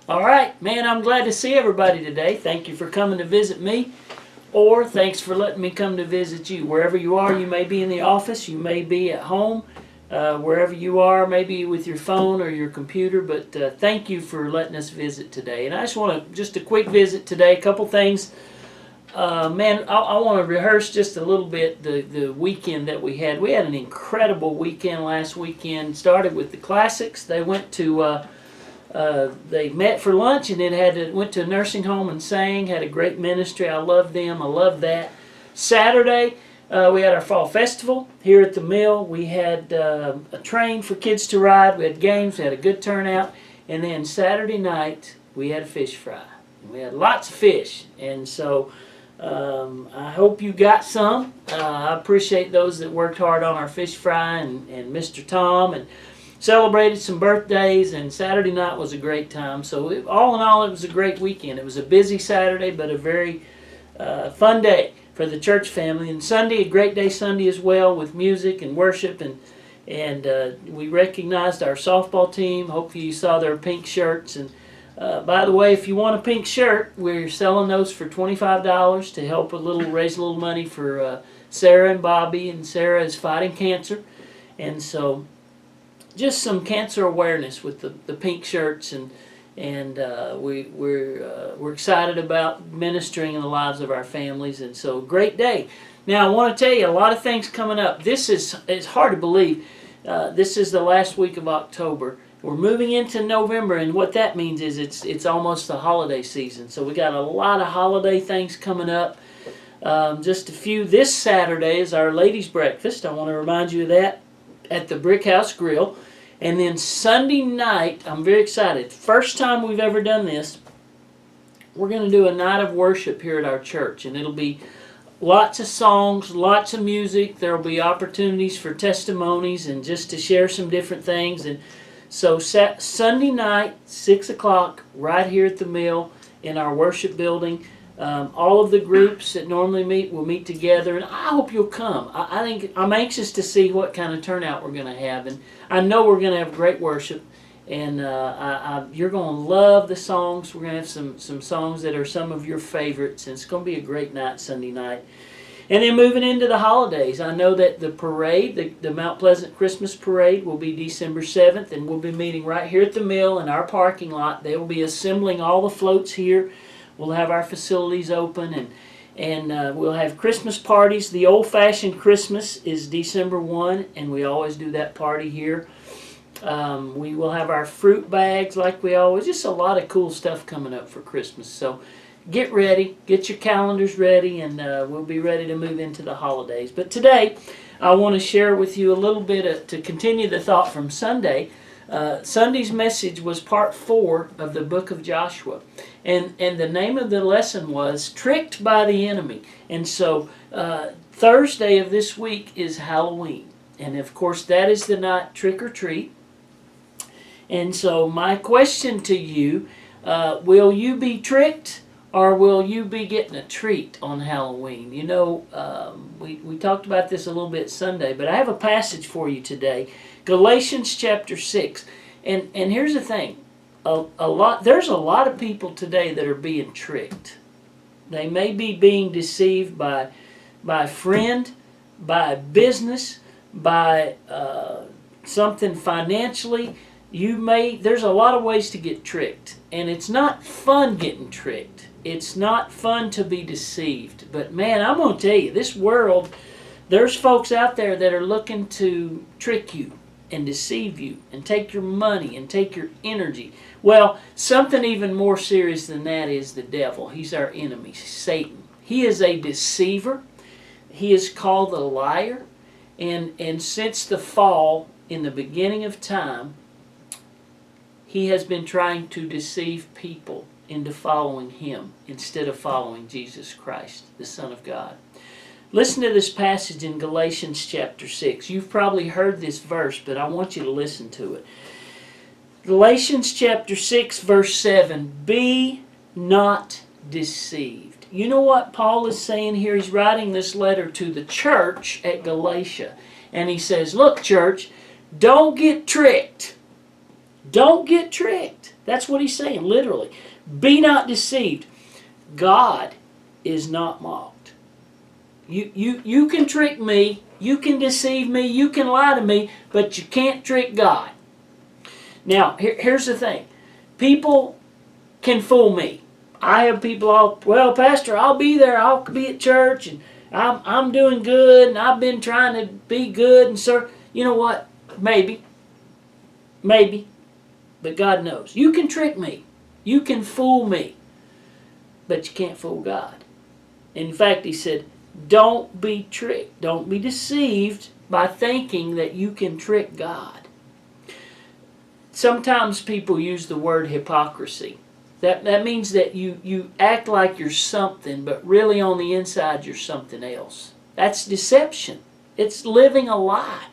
All right, man, I'm glad to see everybody today. Thank you for coming to visit me, or thanks for letting me come to visit you. Wherever you are, you may be in the office, you may be at home, wherever you are, maybe with your phone or your computer, but thank you for letting us visit today. And I just want to, just a quick visit today, a couple things. I want to rehearse just a little bit the weekend that we had. We had an incredible weekend last weekend. Started with the Classics. They went to they met for lunch and then went to a nursing home and sang. Had a great ministry. I love them. I love that. Saturday, we had our fall festival here at the mill. We had a train for kids to ride. We had games. We had a good turnout. And then Saturday night, we had a fish fry. We had lots of fish. And so I hope you got some. I appreciate those that worked hard on our fish fry and Mr. Tom and celebrated some birthdays, and Saturday night was a great time. So all in all, it was a great weekend. It was a busy Saturday, but a very fun day for the church family. And Sunday, a great day Sunday as well, with music and worship, and we recognized our softball team. Hopefully you saw their pink shirts. And by the way, if you want a pink shirt, we're selling those for $25 to help raise a little money for Sarah and Bobby. And Sarah is fighting cancer, and so just some cancer awareness with the pink shirts, and we're excited about ministering in the lives of our families, and so great day. Now I want to tell you a lot of things coming up. It's hard to believe. This is the last week of October. We're moving into November, and what that means is it's almost the holiday season. So we got a lot of holiday things coming up. Just a few. This Saturday is our ladies' breakfast. I want to remind you of that at the Brick House Grill. And then Sunday night, I'm very excited. First time we've ever done this, we're going to do a night of worship here at our church. And it'll be lots of songs, lots of music. There will be opportunities for testimonies and just to share some different things. And so Sunday night, 6 o'clock, right here at the mill in our worship building. All of the groups that normally meet will meet together, and I hope you'll come. I think I'm anxious to see what kind of turnout we're going to have, and I know we're going to have great worship, and you're going to love the songs. We're going to have some songs that are some of your favorites, and it's going to be a great night Sunday night. And then moving into the holidays, I know that the parade, the Mount Pleasant Christmas Parade, will be December 7th, and we'll be meeting right here at the mill in our parking lot. They will be assembling all the floats here. We'll have our facilities open, and we'll have Christmas parties. The old-fashioned Christmas is December 1, and we always do that party here. We will have our fruit bags like we always. Just a lot of cool stuff coming up for Christmas. So get ready, get your calendars ready, and we'll be ready to move into the holidays. But today, I want to share with you a little bit to continue the thought from Sunday. Sunday's message was part 4 of the book of Joshua. And the name of the lesson was Tricked by the Enemy. And so Thursday of this week is Halloween. And of course that is the night trick or treat. And so my question to you, will you be tricked or will you be getting a treat on Halloween? You know, we talked about this a little bit Sunday, but I have a passage for you today. Galatians chapter 6. And here's the thing. There's a lot of people today that are being tricked. They may be being deceived by a friend, by business, by something financially. There's a lot of ways to get tricked. And it's not fun getting tricked. It's not fun to be deceived. But man, I'm going to tell you, this world, there's folks out there that are looking to trick you and deceive you and take your money and take your energy. Well, something even more serious than that is the devil. He's our enemy, Satan. He is a deceiver. He is called a liar. And since the fall, in the beginning of time, he has been trying to deceive people into following him instead of following Jesus Christ, the Son of God. Listen to this passage in Galatians chapter 6. You've probably heard this verse, but I want you to listen to it. Galatians chapter 6, verse 7. Be not deceived. You know what Paul is saying here? He's writing this letter to the church at Galatia. And he says, look, church, don't get tricked. Don't get tricked. That's what he's saying, literally. Be not deceived. God is not mocked. You can trick me, you can deceive me, you can lie to me, but you can't trick God. Now, here's the thing. People can fool me. I have people all, well, Pastor, I'll be there, I'll be at church, and I'm doing good, and I've been trying to be good, and sir, you know what? Maybe, but God knows. You can trick me. You can fool me, but you can't fool God. In fact, he said, don't be tricked. Don't be deceived by thinking that you can trick God. Sometimes people use the word hypocrisy. That means that you act like you're something, but really on the inside you're something else. That's deception. It's living a lie.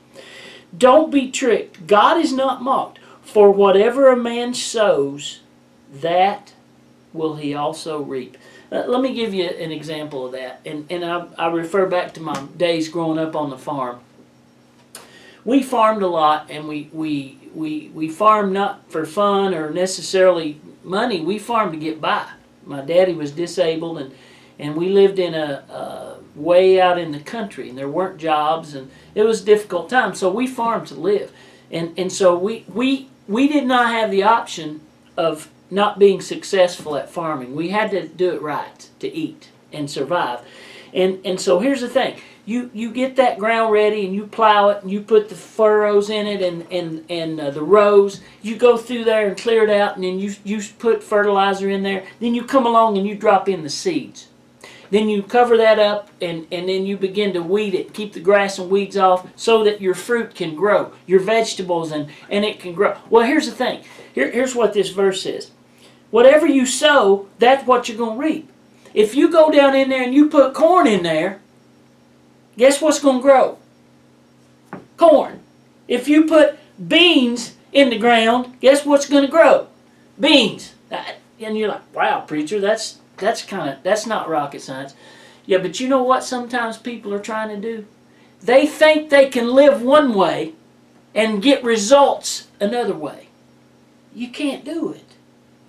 Don't be tricked. God is not mocked. For whatever a man sows, that will he also reap. Let me give you an example of that. And I refer back to my days growing up on the farm. We farmed a lot, and we farmed not for fun or necessarily money. We farmed to get by. My daddy was disabled, and we lived in a way out in the country, and there weren't jobs, and it was a difficult time. So we farmed to live. And so we did not have the option of not being successful at farming. We had to do it right to eat and survive. And so here's the thing. You get that ground ready, and you plow it, and you put the furrows in it and the rows. You go through there and clear it out, and then you put fertilizer in there. Then you come along and you drop in the seeds. Then you cover that up, and then you begin to weed it, keep the grass and weeds off so that your fruit can grow, your vegetables, and it can grow. Well, here's the thing. Here's what this verse says. Whatever you sow, that's what you're going to reap. If you go down in there and you put corn in there, guess what's going to grow? Corn. If you put beans in the ground, guess what's going to grow? Beans. And you're like, wow, preacher, that's not rocket science. Yeah, but you know what sometimes people are trying to do? They think they can live one way and get results another way. You can't do it.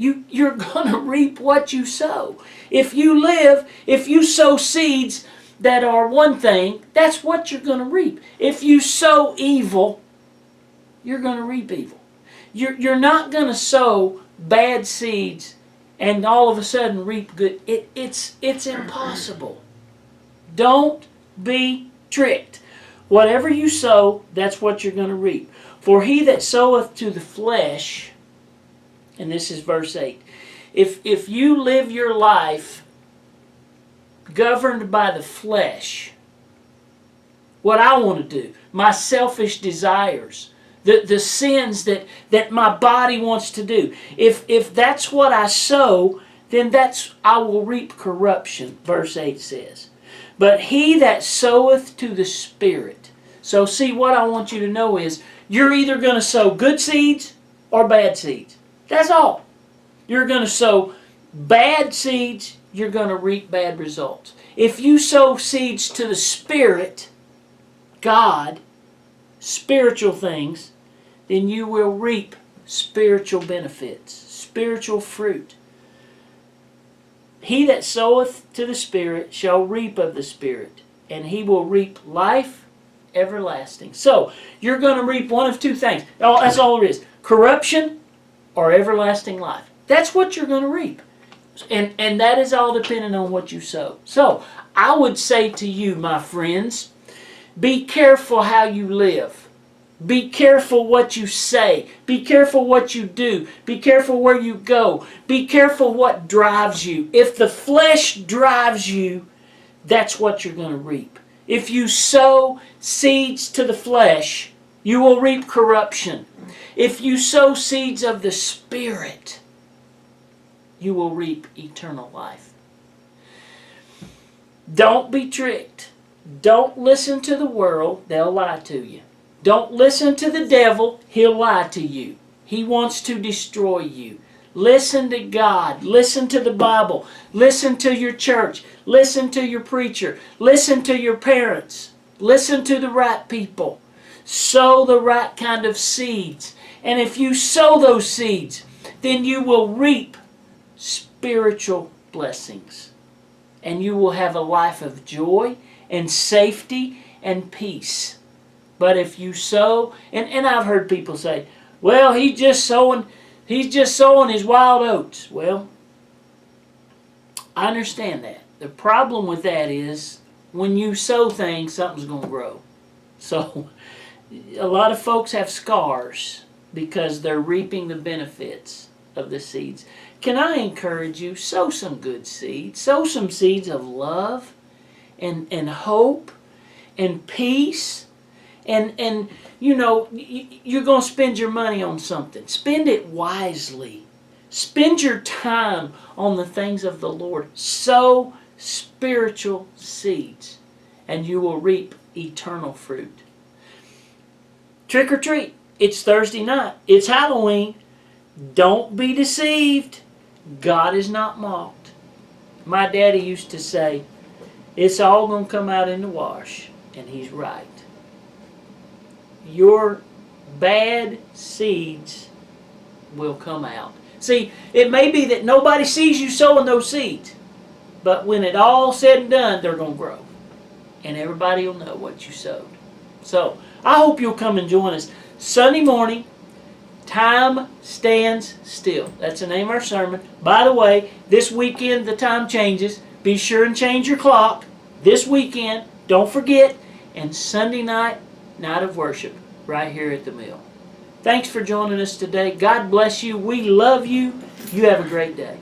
You're going to reap what you sow. If you sow seeds that are one thing, that's what you're going to reap. If you sow evil, you're going to reap evil. You're not going to sow bad seeds and all of a sudden reap good. It's impossible. Don't be tricked. Whatever you sow, that's what you're going to reap. For he that soweth to the flesh, and this is verse 8, if you live your life governed by the flesh, what I want to do, my selfish desires, the sins that my body wants to do, if that's what I sow, then I will reap corruption, verse 8 says. But he that soweth to the Spirit. So see, what I want you to know is, you're either going to sow good seeds or bad seeds. That's all. You're going to sow bad seeds, you're going to reap bad results. If you sow seeds to the Spirit, God, spiritual things, then you will reap spiritual benefits, spiritual fruit. He that soweth to the Spirit shall reap of the Spirit, and he will reap life everlasting. So, you're going to reap one of two things. Oh, that's all there is. Corruption or everlasting life. That's what you're going to reap. And that is all dependent on what you sow. So, I would say to you, my friends, be careful how you live. Be careful what you say. Be careful what you do. Be careful where you go. Be careful what drives you. If the flesh drives you, that's what you're going to reap. If you sow seeds to the flesh, you will reap corruption. If you sow seeds of the Spirit, you will reap eternal life. Don't be tricked. Don't listen to the world. They'll lie to you. Don't listen to the devil. He'll lie to you. He wants to destroy you. Listen to God. Listen to the Bible. Listen to your church. Listen to your preacher. Listen to your parents. Listen to the right people. Sow the right kind of seeds. And if you sow those seeds, then you will reap spiritual blessings. And you will have a life of joy and safety and peace. But if you sow, and I've heard people say, well, he's just sowing his wild oats. Well, I understand that. The problem with that is when you sow things, something's going to grow. So a lot of folks have scars because they're reaping the benefits of the seeds. Can I encourage you, sow some good seeds. Sow some seeds of love and hope and peace. And you know, you're going to spend your money on something. Spend it wisely. Spend your time on the things of the Lord. Sow spiritual seeds, and you will reap eternal fruit. Trick or treat. It's Thursday night. It's Halloween. Don't be deceived. God is not mocked. My daddy used to say, it's all going to come out in the wash. And he's right. Your bad seeds will come out. See, it may be that nobody sees you sowing those seeds, but when it all said and done, they're going to grow. And everybody will know what you sowed. So, I hope you'll come and join us Sunday morning. Time stands still. That's the name of our sermon. By the way, this weekend the time changes. Be sure and change your clock this weekend. Don't forget. And Sunday night, night of worship, right here at the mill. Thanks for joining us today. God bless you. We love you. You have a great day.